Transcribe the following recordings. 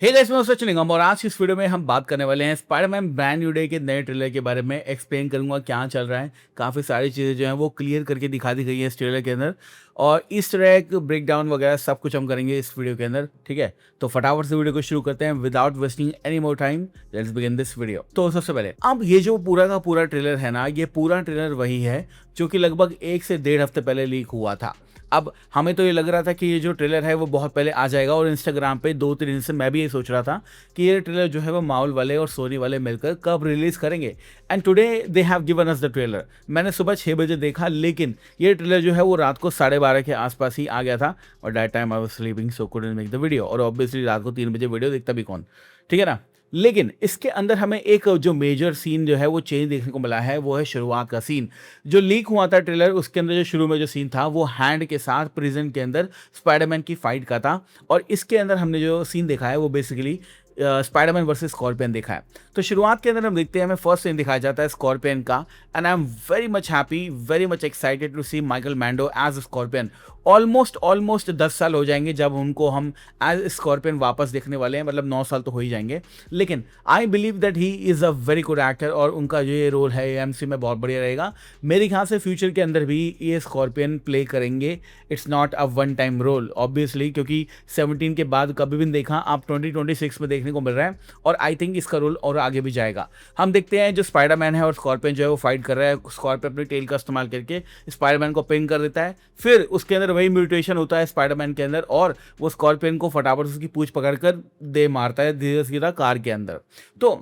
Hey guys, मैं सचिन और आज की इस वीडियो में हम बात करने वाले हैं स्पाइडरमैन ब्रांड न्यू डे के नए ट्रेलर के बारे में। एक्सप्लेन करूंगा क्या चल रहा है। काफ़ी सारी चीज़ें जो हैं वो क्लियर करके दिखा दी गई है इस ट्रेलर के अंदर, और इस तरह एक ब्रेक डाउन वगैरह सब कुछ हम करेंगे इस वीडियो के अंदर। ठीक है, तो फटाफट से वीडियो को शुरू करते हैं without wasting any more time. Let's begin this video. तो सबसे पहले अब ये जो पूरा का पूरा ट्रेलर है ना, ये पूरा ट्रेलर वही है जो कि लगभग 1 से 1.5 हफ्ते पहले लीक हुआ था। अब हमें तो ये लग रहा था कि ये जो ट्रेलर है वो बहुत पहले आ जाएगा, और इंस्टाग्राम पे 2-3 दिन से मैं भी ये सोच रहा था कि ये ट्रेलर जो है वो माउल वाले और सोनी वाले मिलकर कब रिलीज करेंगे। And today they have given us the trailer. मैंने सुबह 6 बजे देखा, लेकिन ये ट्रेलर जो है वो रात को 12:30 के आसपास ही आ गया था, और that time I was sleeping so couldn't make the video. और ऑब्वियसली रात को 3 बजे वीडियो देखता भी कौन, ठीक है ना। लेकिन इसके अंदर हमें एक जो मेजर सीन जो है वो चेंज देखने को मिला है, वो है शुरुआत का सीन। जो लीक हुआ था ट्रेलर, उसके अंदर जो शुरू में जो सीन था वो हैंड के साथ प्रिजन के अंदर स्पाइडरमैन की फाइट का था, और इसके अंदर हमने जो सीन देखा है वो बेसिकली स्पाइडरमैन वर्सेस स्कॉर्पियन देखा है। तो शुरुआत के अंदर हम देखते हैं, हमें फर्स्ट सीन दिखाया जाता है स्कॉर्पियन का, and I am very much happy, very much excited to see Michael Mando as Scorpion. Almost 10 साल हो जाएंगे जब उनको हम एज स्कॉर्पियन वापस देखने वाले हैं, मतलब 9 साल तो हो ही जाएंगे। लेकिन I believe that he is a very good actor, और उनका जो ये रोल है एमसी में बहुत बढ़िया रहेगा। मेरे ख्याल से फ्यूचर के अंदर भी ये स्कॉर्पियन प्ले करेंगे। It's not a one time role obviously, क्योंकि 17 के बाद कभी भी नहीं देखा, आप 2026 में देखने को मिल रहा है, और आई थिंक इसका रोल और आगे भी जाएगा। हम देखते हैं जो स्पाइडरमैन है और स्कॉर्पियन जो है वो फाइट कर रहा है। स्कॉर्पियन अपनी टेल का इस्तेमाल करके स्पाइडरमैन को पिन कर देता है, फिर उसके अंदर वही म्यूटेशन होता है स्पाइडरमैन के अंदर, और वो स्कॉर्पियन को फटाफट उसकी पूंछ पकड़कर दे मारता है धीरे सीधा कार के अंदर। तो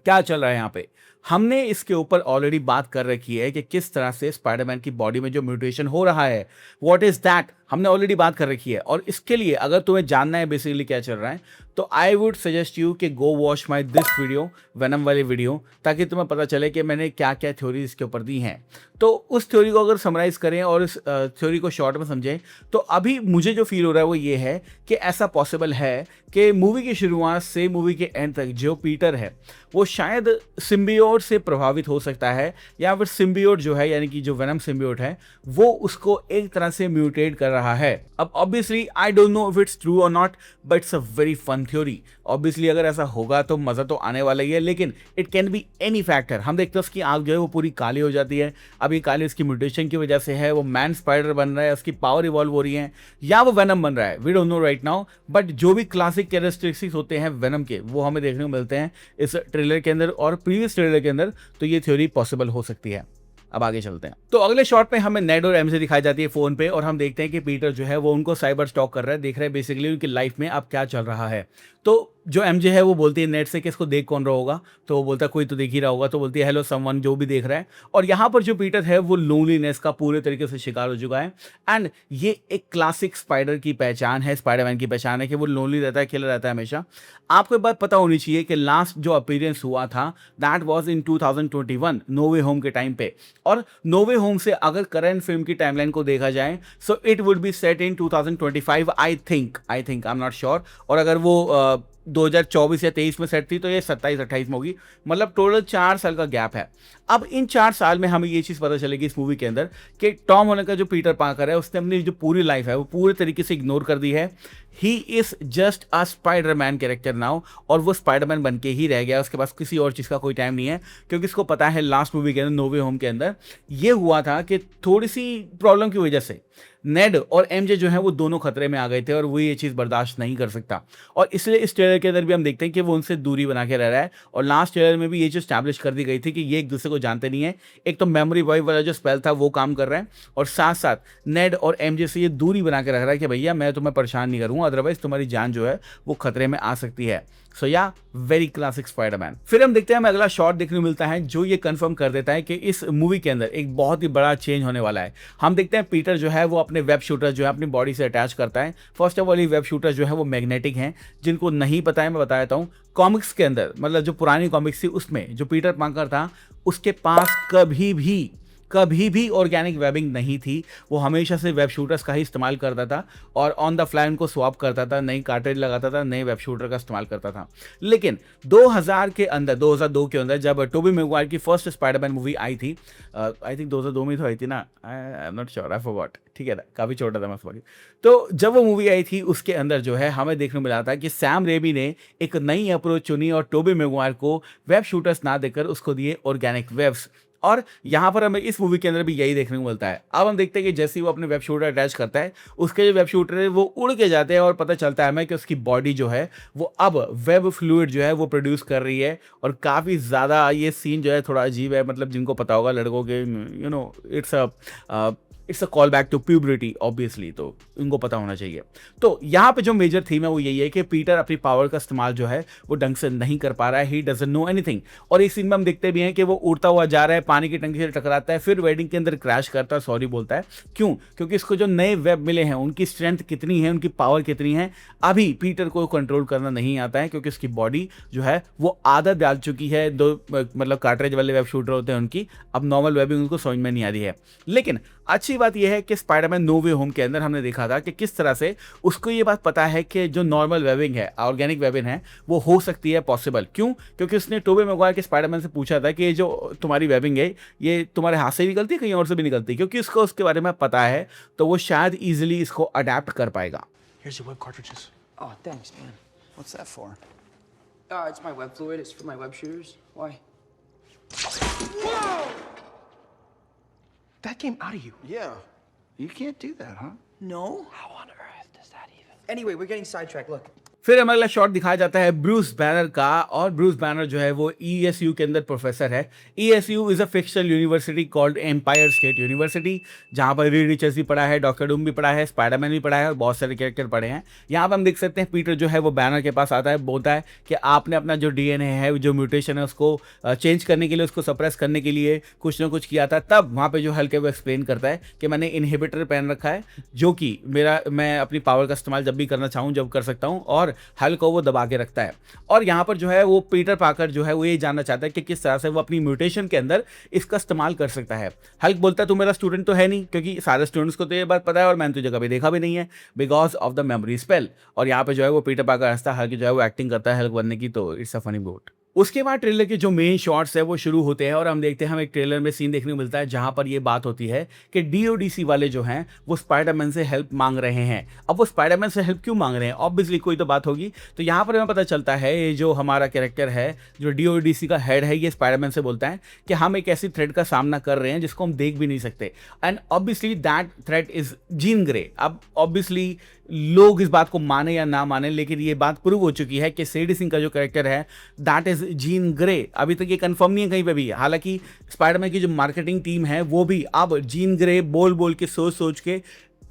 क्या चल रहा है यहाँ पे, हमने इसके ऊपर ऑलरेडी बात कर रखी है कि किस तरह से स्पाइडरमैन की बॉडी में जो म्यूटेशन हो रहा है, व्हाट इज दैट, हमने ऑलरेडी बात कर रखी है। और इसके लिए अगर तुम्हें जानना है बेसिकली क्या चल रहा है, तो आई वुड सजेस्ट यू कि go watch my this video, venom वाली वीडियो, ताकि तुम्हें पता चले कि मैंने क्या क्या थ्योरी इसके ऊपर दी हैं। तो उस थ्योरी को अगर समराइज करें और इस थ्योरी को शॉर्ट में समझें, तो अभी मुझे जो फील हो रहा है वो ये है कि ऐसा पॉसिबल है कि मूवी की शुरुआत से मूवी के एंड तक जो पीटर है वो शायद सिम्बियोट से प्रभावित हो सकता है, या फिर सिम्बियोट जो है यानी कि जो वेनम सिम्बियोट है वो उसको एक तरह से म्यूटेट कर रहा है। अब obviously I don't know if it's true और not, but it's a very fun theory. Obviously अगर ऐसा होगा तो मज़ा तो आने वाला ही है, लेकिन it can be any factor. हम देखते हैं उसकी आँख जो है वो पूरी काली हो जाती है, अब ये काली उसकी म्यूटेशन की वजह से है, वो मैन स्पाइडर बन रहा है, उसकी पावर इवॉल्व हो रही है, या वो वेनम बन रहा है, we don't know right now. But जो भी क्लासिक कैरेक्टरिस्टिक्स होते हैं वेनम के, वो हमें देखने को मिलते हैं इस ट्रेलर के अंदर और प्रीवियस ट्रेलर के अंदर, तो ये थ्योरी पॉसिबल हो सकती है। अब आगे चलते हैं। तो अगले शॉट पे हमें नेड और एमजे दिखाई जाती है फोन पे, और हम देखते हैं कि पीटर जो है वो उनको साइबर स्टॉक कर रहा है, देख रहा है बेसिकली उनकी लाइफ में अब क्या चल रहा है। तो जो एमजे है वो बोलती है नेट से कि इसको देख कौन रहा होगा, तो वो बोलता है कोई तो देख ही रहा होगा, तो बोलती है हेलो समवन, जो भी देख रहा है। और यहाँ पर जो पीटर है वो लोनलीनेस का पूरे तरीके से शिकार हो चुका है, एंड ये एक क्लासिक स्पाइडर की पहचान है, स्पाइडरमैन की पहचान है कि वो लोनली रहता है, अकेला रहता है हमेशा। आपको एक बात पता होनी चाहिए कि लास्ट जो अपीयरेंस हुआ था that was in 2021 no way home के टाइम पे, और नो वे होम से अगर करंट फिल्म की टाइमलाइन को देखा जाए so it would be set in 2025 I think, I am not sure. और अगर वो 2024 या 23 में सेट थी तो ये 27-28 में होगी, मतलब टोटल 4 साल का गैप है। अब इन 4 साल में हमें ये चीज़ पता चलेगी इस मूवी के अंदर कि टॉम हॉलैंड का जो पीटर पार्कर है उसने अपनी जो पूरी लाइफ है वो पूरे तरीके से इग्नोर कर दी है। He is just a Spiderman character now, और वो स्पाइडरमैन बन के ही रह गया, उसके पास किसी और चीज़ का कोई टाइम नहीं है, क्योंकि इसको पता है लास्ट मूवी के अंदर नो वे होम के अंदर ये हुआ था कि थोड़ी सी प्रॉब्लम की वजह से नेड और एमजे जो है वो दोनों खतरे में आ गए थे, और वो ये चीज़ बर्दाश्त नहीं कर सकता, और इसलिए इस ट्रेलर के अंदर भी हम देखते हैं कि वो उनसे दूरी बना के रह रहा है। और लास्ट ट्रेलर में भी ये चीज़ स्टैब्लिश कर दी गई थी कि ये एक दूसरे को जानते नहीं है। एक तो मेमोरी वाइप वाला जो स्पेल था वो काम कर रहा है, और साथ साथ नेड और एमजे से ये दूरी बना के रख रहा है कि भैया मैं तुम्हें परेशान नहीं करूँगा, अदरवाइज तुम्हारी जान जो है वो खतरे में आ सकती है। सो या वेरी क्लासिक स्पाइडरमैन। फिर हम देखते हैं, हमें अगला शॉट देखने को मिलता है जो ये कंफर्म कर देता है कि इस मूवी के अंदर एक बहुत ही बड़ा चेंज होने वाला है। हम देखते हैं पीटर जो है वो अपने वेब शूटर जो है अपनी बॉडी से अटैच करता है। फर्स्ट ऑफ ऑल ये वेब शूटर जो है वो मैग्नेटिक हैं, जिनको नहीं पता है मैं बता देता हूँ। कॉमिक्स के अंदर, मतलब जो पुरानी कॉमिक्स थी उसमें जो पीटर पार्कर था उसके पास कभी भी ऑर्गेनिक वेबिंग नहीं थी। वो हमेशा से वेब शूटर्स का ही इस्तेमाल करता था और ऑन द फ्लाई उनको स्वैप करता था, नई कार्ट्रिज लगाता था, नए वेब शूटर का इस्तेमाल करता था। लेकिन 2000 के अंदर, 2002 के अंदर जब टोबी मैguire की फर्स्ट स्पाइडरमैन मूवी आई थी, आई थिंक 2002 में तो आई थी ना, I am not sure, I forgot, ठीक है ना, काफ़ी छोटा था मैं, सॉरी। तो जब वो मूवी आई थी उसके अंदर जो है हमें देखने को मिला था कि सैम रेमी ने एक नई अप्रोच चुनी और टोबी मैguire को वेब शूटर्स ना देकर उसको दिए ऑर्गेनिक वेब्स। और यहाँ पर हमें इस मूवी के अंदर भी यही देखने को मिलता है। अब हम देखते हैं कि जैसे ही वो अपने वेब शूटर अटैच करता है, उसके जो वेब शूटर है वो उड़ के जाते हैं और पता चलता है हमें कि उसकी बॉडी जो है वो अब वेब फ्लूइड जो है वो प्रोड्यूस कर रही है। और काफ़ी ज़्यादा ये सीन जो है थोड़ा अजीब है, मतलब जिनको पता होगा लड़कों के, you know, it's a call back to puberty obviously, तो इनको पता होना चाहिए। तो यहाँ पे जो मेजर थीम है वो यही है कि पीटर अपनी पावर का इस्तेमाल जो है वो ढंग से नहीं कर पा रहा है, ही डजंट नो एनीथिंग। और इस सीन में हम देखते भी हैं कि वो उड़ता हुआ जा रहा है, पानी की टंकी से टकराता है, फिर वेडिंग के अंदर क्रैश करता है, सॉरी बोलता है। क्यों? क्योंकि इसको जो नए वेब मिले हैं उनकी स्ट्रेंथ कितनी है, उनकी पावर कितनी है, अभी पीटर को कंट्रोल करना नहीं आता है, क्योंकि उसकी बॉडी जो है वो आदत डाल चुकी है। दो मतलब कार्ट्रिज वाले वेब शूटर होते हैं उनकी, अब नॉर्मल वेबिंग उनको समझ में नहीं आ रही है। लेकिन अच्छी बात यह है कि स्पाइडरमैन नो वे होम के अंदर हमने देखा था कि किस तरह से उसको ये बात पता है कि जो नॉर्मल वेबिंग है, ऑर्गेनिक वेबिंग है, वो हो सकती है पॉसिबल। क्यों? क्योंकि उसने टोबी मैguire के स्पाइडरमैन से पूछा था कि ये जो तुम्हारी वेबिंग है ये तुम्हारे हाथ से निकलती है, कहीं और से भी निकलती है, क्योंकि उसको उसके बारे में पता है, तो वो शायद ईजिली इसको अडेप्ट कर पाएगा। Here's your web cartridges. Oh, thanks, man. What's that for? It's my web fluid. It's for my web shooters. Why? That came out of you. Yeah. You can't do that, huh? No. How on earth does that even? Anyway, we're getting sidetracked. Look. फिर हमें अगला shot दिखाया जाता है Bruce banner का, और Bruce banner जो है वो ESU के अंदर प्रोफेसर है। ESU is a fictional university called empire state university, जहाँ पर रीड रिचर्स भी पढ़ा है, डॉक्टर डूम भी पढ़ा है, स्पाइडरमैन भी पढ़ा है और बहुत सारे कैरेक्टर पढ़े हैं। यहाँ पर हम देख सकते हैं पीटर जो है वो बैनर के पास आता है, बोलता है कि आपने अपना जो DNA है, जो म्यूटेशन है, उसको चेंज करने के लिए, उसको सप्रेस करने के लिए कुछ ना कुछ किया था। तब वहाँ पर जो हल्के वो एक्सप्लेन करता है कि मैंने इनहिबिटर पहन रखा है, जो कि मैं अपनी पावर का इस्तेमाल जब भी करना चाहूँ जब कर सकता हूँ, और हल्क को वो दबा के रखता है। और यहाँ पर जो है वो पीटर पाकर जो है वो ये जानना चाहता है कि किस तरह से वो अपनी म्यूटेशन के अंदर इसका इस्तेमाल कर सकता है। हल्क बोलता है तू मेरा स्टूडेंट तो है नहीं, क्योंकि सारे स्टूडेंट्स को तो ये बात पता है और मैंने तुझे कभी देखा भी नहीं है, because of the memory spell. और यहाँ पे जो है वो पीटर पाकर हंसता है, हल्क जो है वो एक्टिंग करता है हल्क बनने की, तो इट्स अ फनी बोट। उसके बाद ट्रेलर के जो मेन शॉट्स है वो शुरू होते हैं और हम देखते हैं, हम एक ट्रेलर में सीन देखने को मिलता है जहां पर ये बात होती है कि DODC वाले जो हैं वो स्पाइडरमैन से हेल्प मांग रहे हैं। अब वो स्पाइडरमैन से हेल्प क्यों मांग रहे हैं? ऑब्वियसली कोई तो बात होगी। तो यहाँ पर हमें पता चलता है ये जो हमारा कैरेक्टर है, जो DODC का हेड है, ये स्पाइडरमैन से बोलता है कि हम एक ऐसी थ्रेट का सामना कर रहे हैं जिसको हम देख भी नहीं सकते, and obviously that threat is Jean Grey. अब ऑब्वियसली लोग इस बात को माने या ना माने, लेकिन ये बात प्रूव हो चुकी है कि सेडी सिंह का जो कैरेक्टर है दैट इज जीन ग्रे। अभी तक ये कंफर्म नहीं है कहीं पे भी, हालांकि स्पाइडरमैन की जो मार्केटिंग टीम है वो भी अब जीन ग्रे बोल बोल के सोच सोच के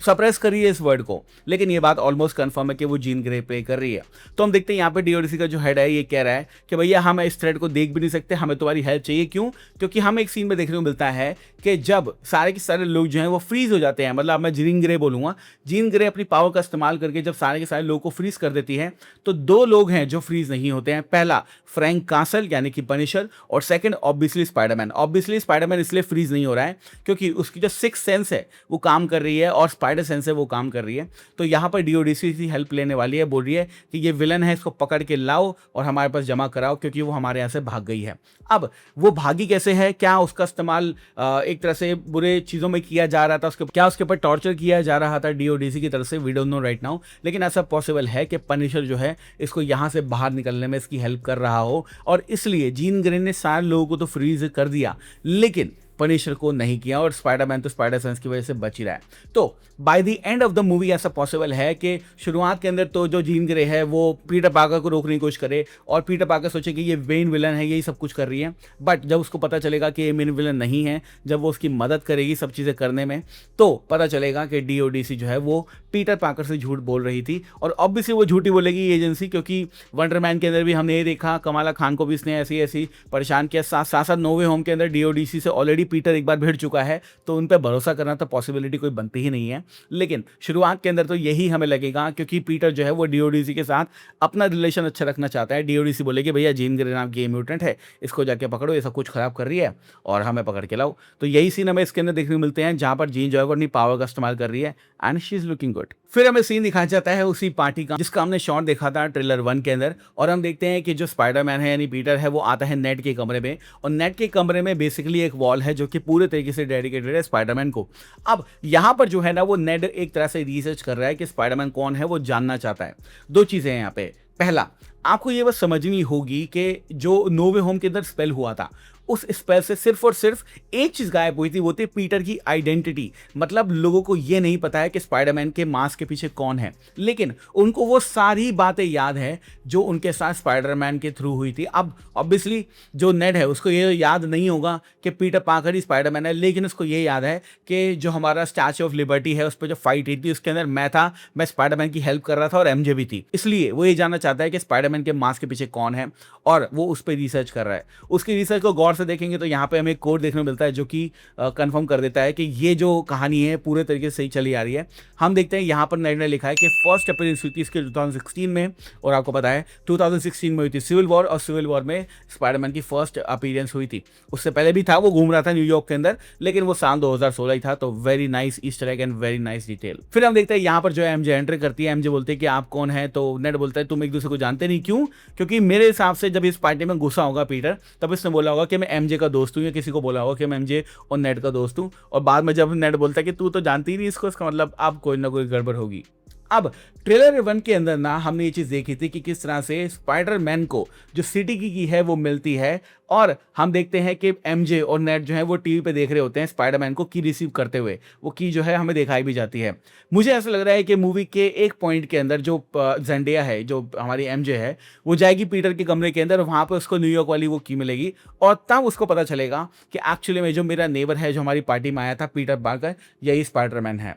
सप्रेस कर रही है इस वर्ड को, लेकिन ये बात ऑलमोस्ट कंफर्म है कि वो जीन ग्रे प्ले कर रही है। तो हम देखते हैं यहाँ पे DODC का जो हेड है ये कह रहा है कि भैया हम इस थ्रेड को देख भी नहीं सकते, हमें तुम्हारी हेल्प चाहिए। क्यों? क्योंकि हमें एक सीन में देखने को मिलता है कि जब सारे के सारे लोग जो हैं वो फ्रीज हो जाते हैं, मतलब मैं जीन ग्रे बोलूँगा, जीन ग्रे अपनी पावर का इस्तेमाल करके जब सारे के सारे लोगों को फ्रीज कर देती है, तो दो लोग हैं जो फ्रीज नहीं होते हैं। पहला फ्रैंक कासल यानी कि पनिशर, और second obviously Spiderman. Obviously Spiderman इसलिए फ्रीज नहीं हो रहा है क्योंकि उसकी जो सिक्स सेंस है वो काम कर रही है और स्पाइडर सेंस है वो काम कर रही है। तो यहाँ पर DODC की हेल्प लेने वाली है, बोल रही है कि ये विलन है, इसको पकड़ के लाओ और हमारे पास जमा कराओ, क्योंकि वो हमारे यहाँ से भाग गई है। अब वो भागी कैसे है? क्या उसका इस्तेमाल एक तरह से बुरे चीज़ों में किया जा रहा था, क्या उसके ऊपर टॉर्चर किया जा रहा था DODC की तरफ से? We don't know right now, लेकिन ऐसा पॉसिबल है कि पनिशर जो है इसको यहाँ से बाहर निकलने में इसकी हेल्प कर रहा हो, और इसलिए जीन ग्रे ने सारे लोगों को तो फ्रीज कर दिया लेकिन पनिशर को नहीं किया, और स्पाइडरमैन तो स्पाइडर सेंस की वजह से बच ही रहा है। तो by the end of the movie ऐसा पॉसिबल है कि शुरुआत के अंदर तो जो जीन ग्रे है वो पीटर पाकर को रोकने की कोशिश करे और पीटर पाकर सोचे कि ये मेन विलन है, यही सब कुछ कर रही है, बट जब उसको पता चलेगा कि ये मेन विलन नहीं है, जब वो उसकी मदद करेगी सब चीज़ें करने में, तो पता चलेगा कि DODC जो है वो पीटर पाकर से झूठ बोल रही थी। और ऑब्वियसली वो झूठी बोलेगी ये एजेंसी, क्योंकि वंडरमैन के अंदर भी हमने ये देखा, कमाला खान को भी इसने ऐसी ऐसी परेशान किया। साथ साथ नो वे होम के अंदर DODC से ऑलरेडी पीटर एक बार भिड़ चुका है तो उन पे भरोसा करना तो पॉसिबिलिटी कोई बनती ही नहीं है। लेकिन शुरुआत के अंदर तो यही हमें लगेगा, क्योंकि पीटर जो है वो डीओडीसी के साथ अपना रिलेशन अच्छा रखना चाहता है। डीओडीसी बोलेगी भैया जीन ग्रे नाम की ये म्यूटेंट है, इसको जाके पकड़ो, ये सब कुछ खराब कर रही है और हमें पकड़ के लाओ। तो यही सीन हमें इसके अंदर देखने को मिलते हैं जहां पर जीन जो है वो अपनी पावर का इस्तेमाल कर रही है and she is looking good. फिर हमें सीन दिखाया जाता है उसी पार्टी का जिसका हमने शॉट देखा था ट्रेलर 1 के अंदर, और हम देखते हैं कि जो स्पाइडरमैन है यानी पीटर है वो आता है नेट के कमरे में, और नेट के कमरे में बेसिकली एक वॉल है जो कि पूरे तरीके से डेडिकेटेड है स्पाइडरमैन को। अब यहाँ पर जो है ना वो नेट एक तरह से रिसर्च कर रहा है कि स्पाइडरमैन कौन है, वो जानना चाहता है। दो चीजें हैं यहाँ पे। पहला, आपको ये बस समझनी होगी कि जो नो वे होम के अंदर स्पेल हुआ था उस स्पेल से सिर्फ और सिर्फ एक चीज गायब हुई थी, वो थी पीटर की आइडेंटिटी। मतलब लोगों को ये नहीं पता है कि स्पाइडरमैन के मास्क के पीछे कौन है, लेकिन उनको वो सारी बातें याद है जो उनके साथ स्पाइडरमैन के थ्रू हुई थी। अब ऑब्वियसली जो नेड है उसको ये याद नहीं होगा कि पीटर पार्कर ही स्पाइडरमैन है, लेकिन उसको ये याद है कि जो हमारा स्टैच्यू ऑफ लिबर्टी है उस पर जो फाइट हुई थी उसके अंदर मैं था, मैं स्पाइडरमैन की हेल्प कर रहा था और एमजे भी थी। इसलिए वो ये जानना चाहता है कि स्पाइडरमैन के मास्क के पीछे कौन है और वो उस पर रिसर्च कर रहा है। उसकी रिसर्च को गौर से देखेंगे तो यहाँ पे हमें एक कोड देखने को मिलता है जो कि कंफर्म कर देता है कि ये जो कहानी है पूरे तरीके से सही चली आ रही है। हम देखते हैं यहाँ पर नेड ने लिखा है कि फर्स्ट अपीयरेंस हुई थी इसके 2016 में, और आपको पता है 2016 में हुई थी सिविल वॉर, और सिविल वॉर में स्पाइडरमैन की फर्स्ट अपीयरेंस हुई थी। उससे पहले भी था, वो घूम रहा था न्यूयॉर्क के अंदर, लेकिन वो साल 2016 ही था। तो very nice Easter egg and very nice detail. फिर हम देखते हैं यहाँ पर जो है एमजे एंटर करती है। एमजे बोलते हैं कि आप कौन है, तो नेड बोलता है तुम एक दूसरे को जानते नहीं। क्यों? क्योंकि मेरे हिसाब से जब इस पार्टी में घुसा होगा पीटर तब इसने बोला होगा कि मैं एमजे का दोस्त हूँ, या किसी को बोला होगा कि मैं एमजे और नेड का दोस्त हूँ, और बाद में जब नेड बोलता है कि तू तो जानती ही नहीं इसको, इसका मतलब अब कोई ना कोई गड़बड़ होगी। अब ट्रेलर 1 के अंदर ना हमने ये चीज देखी थी कि किस तरह से स्पाइडरमैन को जो सिटी की है वो मिलती है, और हम देखते हैं कि एमजे और नेड जो है वो टीवी पे देख रहे होते हैं स्पाइडरमैन को की रिसीव करते हुए। वो की जो है हमें दिखाई भी जाती है। मुझे ऐसा लग रहा है कि मूवी के एक पॉइंट के अंदर जो जेंडिया है, जो हमारी एमजे है, वो जाएगी पीटर के कमरे के अंदर, वहां पर उसको न्यूयॉर्क वाली वो की मिलेगी, और तब उसको पता चलेगा कि एक्चुअली में जो मेरा नेबर है जो हमारी पार्टी में आया था पीटर पार्कर, यही स्पाइडरमैन है।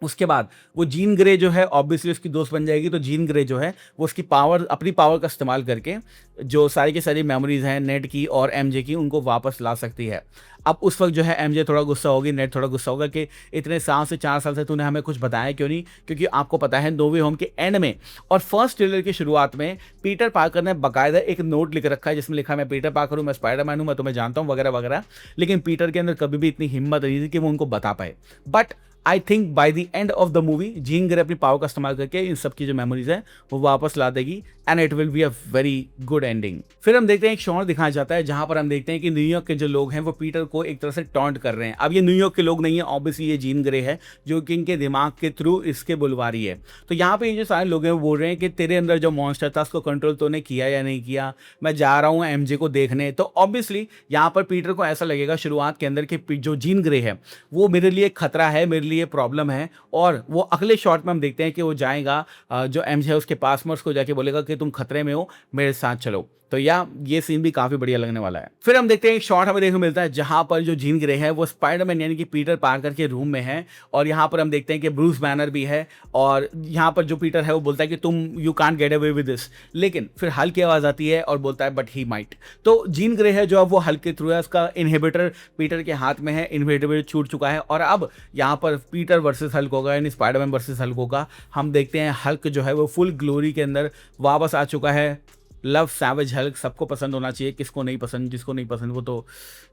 उसके बाद वो जीन ग्रे जो है ऑब्वियसली उसकी दोस्त बन जाएगी। तो जीन ग्रे जो है वो उसकी पावर, अपनी पावर का इस्तेमाल करके जो सारी की सारी मेमोरीज हैं नेड की और एमजे की, उनको वापस ला सकती है। अब उस वक्त जो है एमजे थोड़ा गुस्सा होगी, नेड थोड़ा गुस्सा होगा कि इतने साल से 4 साल से तूने हमें कुछ बताया क्यों नहीं, क्योंकि आपको पता है नो वे होम के एंड में और फर्स्ट ट्रेलर की शुरुआत में पीटर पार्कर ने बाकायदा एक नोट लिख रखा है जिसमें लिखा है मैं पीटर पार्कर हूँ, मैं स्पाइडरमैन हूँ, मैं तुम्हें जानता हूँ वगैरह वगैरह। लेकिन पीटर के अंदर कभी भी इतनी हिम्मत नहीं थी कि वो उनको बता पाए। But I think by the end of the movie Jean Grey अपनी पावर का इस्तेमाल करके इन सब की जो मेमोरीज है वो वापस ला देगी, and it will be a very good ending. फिर हम देखते हैं एक शॉट दिखाया जाता है जहां पर हम देखते हैं कि न्यूयॉर्क के जो लोग हैं वो पीटर को एक तरह से टॉन्ट कर रहे हैं। अब ये न्यूयॉर्क के लोग नहीं है, ऑब्वियसली ये जीन ग्रे है जो कि इनके दिमाग के थ्रू इसके बुलवा रही है। तो यहाँ पे ये जो सारे लोग हैं वो बोल रहे हैं कि तेरे अंदर जो मॉन्स्टर था उसको कंट्रोल तूने किया या नहीं किया, मैं जा रहा हूँ एमजे को देखने। तो ऑब्वियसली यहाँ पर पीटर को ऐसा लगेगा शुरुआत के अंदर कि जो जीन ग्रे है वो मेरे लिए खतरा है, मेरे लिए प्रॉब्लम है, और वो अगले शॉट में हम देखते हैं कि वो जाएगा जो एमजे है उसके पास में, उसको जाके बोलेगा कि तुम खतरे में हो, मेरे साथ चलो। तो ये सीन भी काफी बढ़िया लगने वाला है। फिर हम देखते हैं एक शॉट हमें देखने को मिलता है जहां पर जो जीन ग्रे है वो स्पाइडरमैन यानी कि पीटर पार्कर के रूम में है, और यहाँ पर हम देखते हैं कि ब्रूस बैनर भी है, और यहाँ पर जो पीटर है वो बोलता है कि तुम you can't get away with this, लेकिन फिर हल्क की आवाज आती है और बोलता है बट ही माइट। तो जीन ग्रे है जो अब वो हल्क के थ्रू है, उसका इनहिबिटर पीटर के हाथ में है, इनहिबिटर छूट चुका है, और अब यहाँ पर पीटर वर्सेस हल्क होगा यानी स्पाइडरमैन वर्सेस हल्क होगा। हम देखते हैं हल्क जो है वो फुल ग्लोरी के अंदर वापस आ चुका है। लव सैवेज हल्क सबको पसंद होना चाहिए, किसको नहीं पसंद, जिसको नहीं पसंद वो तो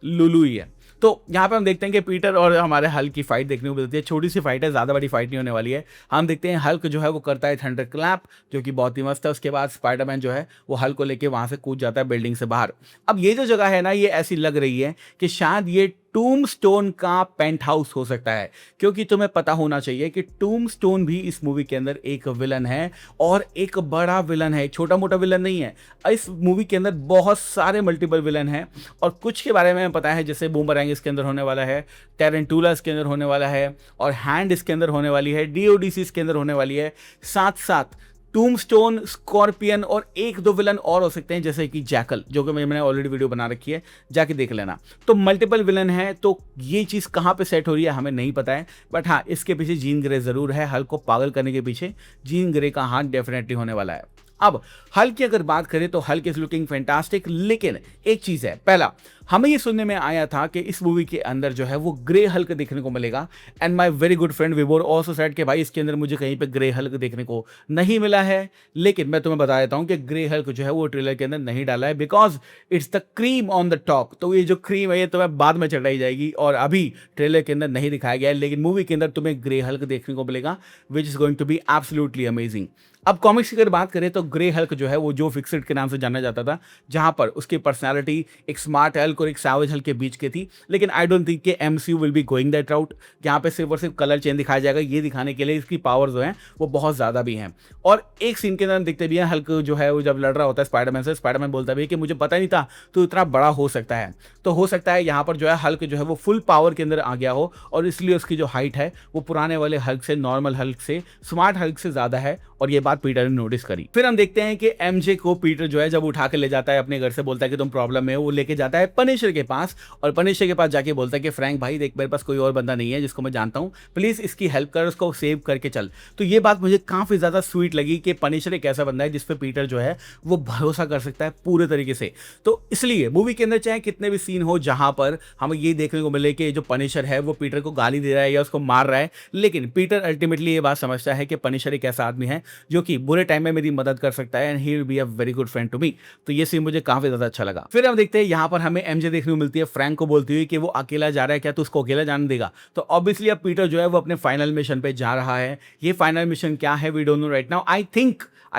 लुलू ही है। तो यहाँ पे हम देखते हैं कि पीटर और हमारे हल्क की फाइट देखने को मिलती है। छोटी सी फाइट है, ज़्यादा बड़ी फाइट नहीं होने वाली है। हम देखते हैं हल्क जो है वो करता है थंडर क्लैप जो कि बहुत ही मस्त है। उसके बाद स्पाइडरमैन जो है वो हल्क को लेके वहाँ से कूद जाता है बिल्डिंग से बाहर। अब ये जो जगह है ना ये ऐसी लग रही है कि शायद ये टूमस्टोन का पेंट हाउस हो सकता है, क्योंकि तुम्हें पता होना चाहिए कि टूमस्टोन भी इस मूवी के अंदर एक विलन है, और एक बड़ा विलन है, छोटा मोटा विलन नहीं है। इस मूवी के अंदर बहुत सारे मल्टीपल विलन हैं, और कुछ के बारे में पता है जैसे बूमरैंग इसके अंदर होने वाला है, टेरेंटुला इसके अंदर होने वाला है, और हैंड इसके अंदर होने वाली है, डीओडीसी इसके अंदर होने वाली है, साथ साथ टूमस्टोन, स्कॉर्पियन और एक दो विलन और हो सकते हैं जैसे कि जैकल, जो कि मैंने ऑलरेडी वीडियो बना रखी है, जाके देख लेना। तो मल्टीपल विलन है, तो ये चीज़ कहाँ पे सेट हो रही है हमें नहीं पता है, बट हाँ इसके पीछे जीन ग्रे ज़रूर है। हल्क को पागल करने के पीछे जीन ग्रे का हाथ डेफिनेटली होने वाला है। अब हल्क की अगर बात करें तो हल्क इज लुकिंग फैंटास्टिक, लेकिन एक चीज़ है, पहला हमें ये सुनने में आया था कि इस मूवी के अंदर जो है वो ग्रे हल्क देखने को मिलेगा, and my very good friend Vibhor also said कि भाई इसके अंदर मुझे कहीं पे ग्रे हल्क देखने को नहीं मिला है। लेकिन मैं तुम्हें बता देता हूं कि ग्रे हल्क जो है वो ट्रेलर के अंदर नहीं डाला है, because it's the cream on the top. तो ये जो क्रीम है ये तुम्हें बाद में चढ़ाई जाएगी और अभी ट्रेलर के अंदर नहीं दिखाया गया है, लेकिन मूवी के अंदर तुम्हें ग्रे हल्क देखने को मिलेगा, which is going to be absolutely amazing. अब कॉमिक्स की अगर बात करें तो ग्रे हल्क जो है वो जो फिक्सेड के नाम से जाना जाता था, जहां पर उसकी पर्सनालिटी एक स्मार्ट हल्क और एक सैवेज हल्क के बीच की थी। लेकिन आई डोंट थिंक कि MCU will be going that राउट, जहां पे सिर्फ और सिर्फ कलर चेंज दिखाया जाएगा। ये दिखाने के लिए इसकी पावर जो है वो बहुत ज़्यादा भी हैं। और एक सीन के अंदर दिखते भी हैं हल्क जो है वो जब लड़ रहा होता है स्पाइडरमैन से, स्पाइडरमैन बोलता भी है कि मुझे पता नहीं था तो इतना बड़ा हो सकता है। तो हो सकता है यहाँ पर जो है हल्क जो है वो फुल पावर के अंदर आ गया हो और इसलिए उसकी जो हाइट है वो पुराने वाले हल्क से, नॉर्मल हल्क से, स्मार्ट हल्क से ज़्यादा है, और ये बात पीटर ने नोटिस करी। फिर हम देखते हैं कि एमजे को पीटर जो है जब उठा के ले जाता है अपने घर से, बोलता है कि तुम प्रॉब्लम में हो, वो लेके जाता है पनिशर के पास, और पनिशर के पास जाके बोलता है कि फ्रैंक भाई देख मेरे पास कोई और बंदा नहीं है जिसको मैं जानता हूँ, प्लीज इसकी हेल्प कर, उसको सेव करके चल। तो ये बात मुझे काफी ज्यादा स्वीट लगी कि पनिशर एक ऐसा बंदा है जिसपे पीटर जो है वो भरोसा कर सकता है पूरे तरीके से। तो इसलिए मूवी के अंदर चाहे कितने भी सीन हो जहां पर हमें ये देखने को मिले कि जो पनिशर है वो पीटर को गाली दे रहा है या उसको मार रहा है, लेकिन पीटर अल्टीमेटली ये बात समझता है कि पनिशर एक ऐसा आदमी है जो कि बुरे टाइम में मेरी मदद कर सकता है, and he will be a very good friend to me. तो ये सीन मुझे काफी ज्यादा अच्छा लगा। फिर हम देखते हैं यहाँ पर हमें एमजे देखने को मिलती है फ्रैंक को बोलती हुई कि वो अकेला जा रहा है, क्या तू उसको अकेला जाने देगा? तो ऑब्वियसली अब पीटर जो है वो अपने फाइनल मिशन पे जा रहा है। ये फाइनल मिशन क्या है we don't know right now. I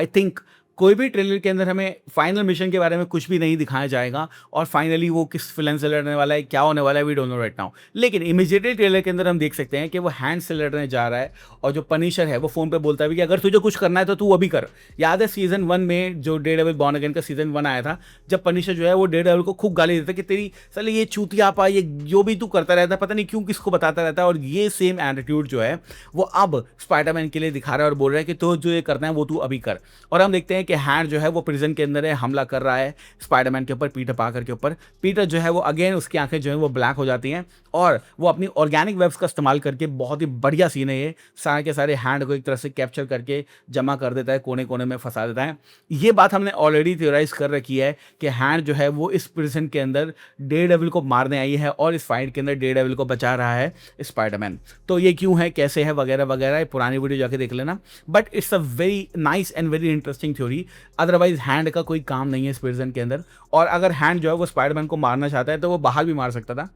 think कोई भी ट्रेलर के अंदर हमें फाइनल मिशन के बारे में कुछ भी नहीं दिखाया जाएगा, और फाइनली वो किस विलन से लड़ने वाला है, क्या होने वाला है, we don't know right now. लेकिन इमीडिएटली ट्रेलर के अंदर हम देख सकते हैं कि वो हैंड से लड़ने जा रहा है, और जो पनिशर है वो फोन पे बोलता है कि अगर तुझे कुछ करना है तो तू अभी कर। याद है सीजन 1 में जो डेयरडेविल बॉर्न अगेन का सीजन 1 आया था, जब पनिशर जो है वो डेयरडेविल को खूब गाली देता है कि तेरी साले ये चूतियापा, ये जो भी तू करता रहता है पता नहीं क्यों किसको बताता रहता है। और ये सेम एटीट्यूड जो है वो अब स्पाइडरमैन के लिए दिखा रहा है और बोल रहा है कि तो जो ये करना है वो तू अभी कर। और हम देखते हैं कि हैंड जो है वो प्रिजन के अंदर है, हमला कर रहा है स्पाइडरमैन के ऊपर, पीटर पार्कर के ऊपर। पीटर जो है वो अगेन उसकी आंखें जो है वो ब्लैक हो जाती हैं, और वो अपनी ऑर्गेनिक वेब्स का इस्तेमाल करके, बहुत ही बढ़िया सीन है ये, सारे के सारे हैंड को एक तरह से कैप्चर करके जमा कर देता है, कोने कोने में फंसा देता है। ये बात हमने ऑलरेडी थ्योराइज कर रखी है कि हैंड जो है वो इस प्रिजन के अंदर डेयरडेविल को मारने आई है, और इस फाइट के अंदर डेयरडेविल को बचा रहा है स्पाइडरमैन। तो ये क्यों है, कैसे है, वगैरह वगैरह पुरानी वीडियो जाके देख लेना। But it's a very nice and very interesting theory. Otherwise hand का कोई काम नहीं है इस प्रिजन के अंदर, और अगर हैंड जो है वो स्पाइडरमैन को मारना चाहता है तो वो बाहर भी मार सकता था।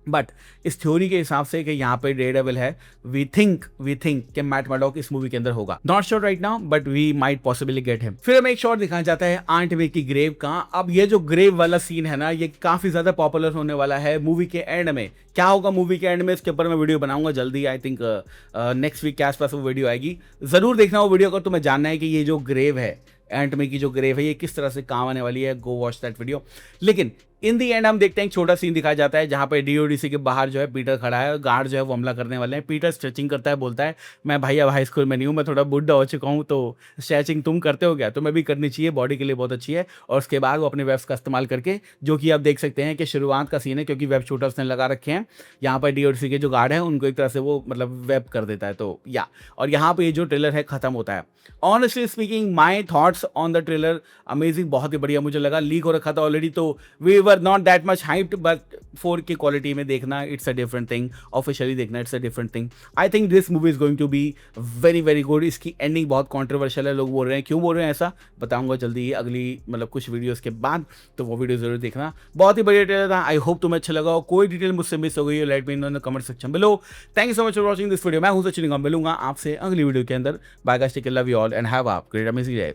बट इस थ्योरी के हिसाब से कि यहाँ पे डेयरडेविल है, वी थिंक कि मैट मर्डॉक इस मूवी के अंदर होगा। Not sure right now, but we might possibly get him. फिर हमें एक शॉट दिखाया जाता है आंट मे की ग्रेव का। अब ये जो ग्रेव वाला सीन है ना, ये काफी ज्यादा पॉपुलर होने वाला है मूवी के एंड में। क्या होगा मूवी के एंड में, इसके ऊपर मैं वीडियो बनाऊंगा जल्दी, आई थिंक नेक्स्ट वीक के आसपास वो वीडियो आएगी। जरूर देखना वो वीडियो अगर तुम्हें जानना है कि ये जो ग्रेव है, एंट में की जो ग्रेव है, ये किस तरह से काम आने वाली है। Go watch that video. लेकिन इन दी एंड हम देखते हैं एक छोटा सीन दिखाया जाता है जहां पे डीओडीसी के बाहर जो है पीटर खड़ा है, गार्ड जो है वो हमला करने वाले हैं। पीटर स्ट्रेचिंग करता है, बोलता है मैं भाई अब हाई स्कूल में नहीं हूँ, मैं थोड़ा बुढ़ा हो चुका हूँ, तो स्ट्रेचिंग तुम करते हो क्या, तो मैं भी करनी चाहिए, बॉडी के लिए बहुत अच्छी है। और उसके बाद वो अपने वेब्स का इस्तेमाल करके, जो कि आप देख सकते हैं कि शुरुआत का सीन है क्योंकि वेब शूटर्स ने लगा रखे हैं, यहाँ पर डीओडीसी के जो गार्ड है उनको एक तरह से वो मतलब वेब कर देता है। तो या और यहाँ पे ये जो ट्रेलर है खत्म होता है। Honestly speaking my thoughts on the trailer amazing, बहुत ही बढ़िया मुझे लगा। लीक हो रखा था ऑलरेडी, तो we were not that much hyped, but 4K quality में देखना it's a different thing, officially देखना it's a different thing. I think this movie is going to be very very good. इसकी एंडिंग बहुत कॉन्ट्रोवर्शियल है, लोग बोल रहे हैं, क्यों बोल रहे हैं ऐसा बताऊंगा जल्दी ही अगली मतलब कुछ वीडियोस के बाद, तो वो वीडियो जरूर देखना। बहुत ही बढ़िया ट्रेलर था, आई होप तुम्हें अच्छा लगा हो। कोई डिटेल मुझसे मिस हो गई है, let me know in the comment section below. Thank you so much for watching this video. मैं हूं सचिन, मिलूंगा आपसे अगली वीडियो के अंदर। Bye guys, take care, love you all and have a great amazing day.